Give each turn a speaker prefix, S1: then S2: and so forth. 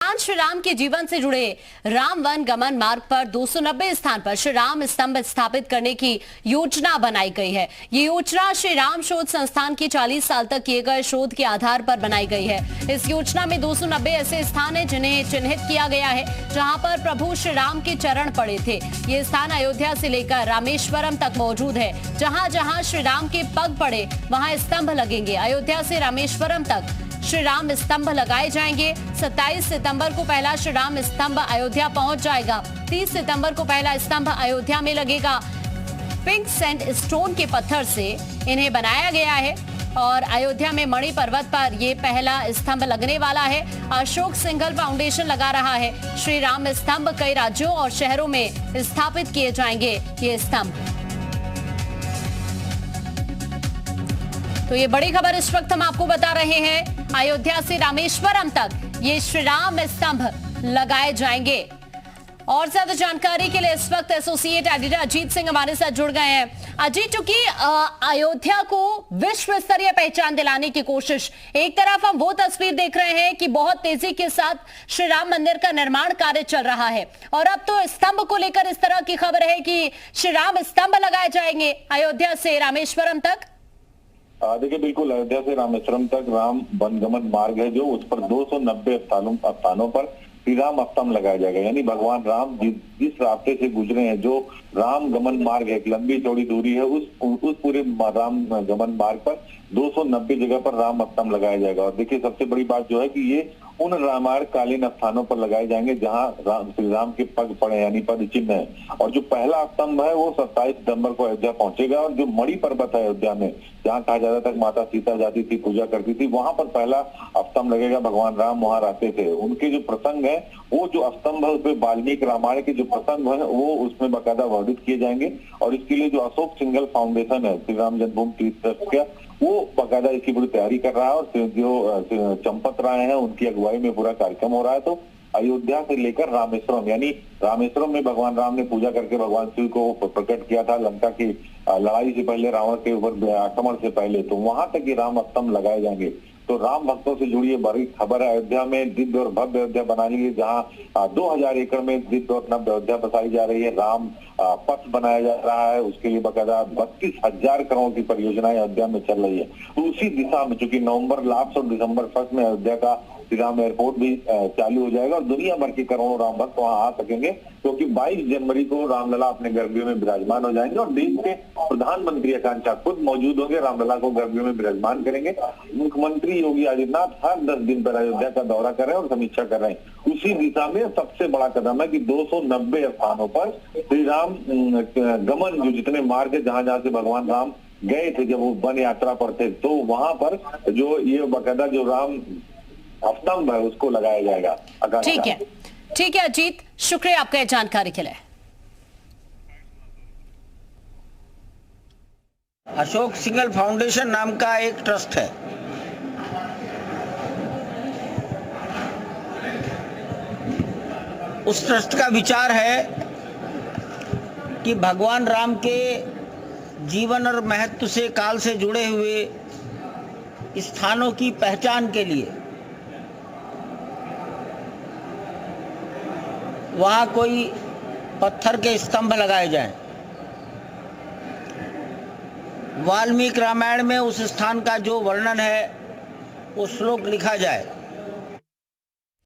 S1: भगवान श्री राम के जीवन से जुड़े राम वन गमन मार्ग पर 290 स्थान पर श्री राम स्तंभ स्थापित करने की योजना बनाई गई है। ये योजना श्री राम शोध संस्थान के 40 साल तक किए गए शोध के आधार पर बनाई गई है। इस योजना में 290 ऐसे स्थान हैं जिन्हें चिन्हित किया गया है जहां पर प्रभु श्री राम के चरण पड़े थे। ये स्थान अयोध्या से लेकर रामेश्वरम तक मौजूद है। जहां जहां श्री राम के पग पड़े वहां स्तंभ लगेंगे। अयोध्या से रामेश्वरम तक श्री राम स्तंभ लगाए जाएंगे। 27 सितंबर को पहला श्री राम स्तंभ अयोध्या पहुंच जाएगा। 30 सितंबर को पहला स्तंभ अयोध्या में लगेगा। पिंक सैंड स्टोन के पत्थर से इन्हें बनाया गया है और अयोध्या में मणि पर्वत पर ये पहला स्तंभ लगने वाला है। अशोक सिंघल फाउंडेशन लगा रहा है। श्री राम स्तंभ कई राज्यों और शहरों में स्थापित किए जाएंगे। ये स्तंभ, तो ये बड़ी खबर इस वक्त हम आपको बता रहे हैं। अयोध्या से रामेश्वरम तक ये श्री राम स्तंभ लगाए जाएंगे। और ज्यादा जानकारी के लिए इस वक्त एसोसिएट एडिटर अजीत सिंह हमारे साथ जुड़ गए हैं। अजीत, चूंकि अयोध्या को विश्व स्तरीय पहचान दिलाने की कोशिश, एक तरफ हम वो तस्वीर देख रहे हैं कि बहुत तेजी के साथ श्री राम मंदिर का निर्माण कार्य चल रहा है और अब तो स्तंभ को लेकर इस तरह की खबर है कि श्री राम स्तंभ लगाए जाएंगे अयोध्या से रामेश्वरम तक।
S2: देखिए, बिल्कुल अयोध्या से रामेश्वरम तक राम वनगमन मार्ग है जो उस पर 290 स्थानों पर श्री राम स्तंभ लगाया जाएगा। यानी भगवान राम जिस रास्ते से गुजरे हैं, जो राम गमन मार्ग है, एक लंबी चौड़ी दूरी है, उस पूरे राम गमन मार्ग पर 290 जगह पर राम स्तंभ लगाया जाएगा। और देखिए, सबसे बड़ी बात जो है कि ये उन रामायण कालीन स्थानों पर लगाए जाएंगे जहां श्री राम के पग पड़े यानी पद चिन्ह है। और जो पहला स्तंभ है वो 27 सितंबर को अयोध्या पहुंचेगा। और जो मणि पर्वत है अयोध्या में, जहां कहा जाता था माता सीता जाती थी, पूजा करती थी, वहां पर पहला स्तंभ लगेगा। भगवान राम वहां रहते थे। उनके जो प्रसंग है, वो जो स्तंभ है उसमें वाल्मीकि रामायण के जो प्रसंग है वो उसमें बाकायदा वर्णित किए जाएंगे। और इसके लिए जो अशोक सिंघल फाउंडेशन है श्री राम जन्मभूमि तीर्थ ट्रस्ट का, वो बाकायदा इसकी पूरी तैयारी कर रहा है। और जो चंपत राय है उनकी अगुवाई में पूरा कार्यक्रम हो रहा है। तो अयोध्या से लेकर रामेश्वरम, यानी रामेश्वरम में भगवान राम ने पूजा करके भगवान शिव को प्रकट किया था लंका की लड़ाई से पहले, रावण के ऊपर आक्रमण से पहले, तो वहां तक ये राम स्तंभ लगाए जाएंगे। तो राम भक्तों से जुड़ी बड़ी खबर है। अयोध्या में दिव्य और भव्य अयोध्या बनाई गई, जहाँ 2000 एकड़ में दिव्य और नव्य अयोध्या बसाई जा रही है। राम पथ बनाया जा रहा है, उसके लिए बाकायदा 32,000 करोड़ की परियोजनाएं अयोध्या में चल रही है। तो उसी दिशा में, चूंकि नवंबर लास्ट और दिसंबर फर्स्ट में अयोध्या का श्री राम एयरपोर्ट भी चालू हो जाएगा और दुनिया भर के करोड़ों राम भक्त वहां आ सकेंगे, क्योंकि 22 जनवरी को रामलला अपने गर्भगृह में विराजमान हो जाएंगे। और देश के प्रधानमंत्री आकांक्षा खुद मौजूद होंगे, रामलला को गर्भगृह में विराजमान करेंगे। मुख्यमंत्री योगी आदित्यनाथ हर 10 दिन पर अयोध्या का दौरा कर रहे हैं और समीक्षा कर रहे हैं। उसी दिशा में सबसे बड़ा कदम है कि 290 स्थानों पर श्री राम गमन, जो जितने मार्ग है जहां जहां से भगवान राम गए थे जब वो वन यात्रा पर थे, तो वहां पर जो ये बाकायदा जो राम स्तंभ है उसको लगाया जाएगा।
S1: ठीक है अजीत, शुक्रिया आपका जानकारी के लिए।
S3: अशोक सिंघल फाउंडेशन नाम का एक ट्रस्ट है। उस ट्रस्ट का विचार है कि भगवान राम के जीवन और महत्व से, काल से जुड़े हुए स्थानों की पहचान के लिए वहाँ कोई पत्थर के स्तंभ लगाए जाएं। वाल्मीकि रामायण में उस स्थान का जो वर्णन है वो श्लोक लिखा जाए।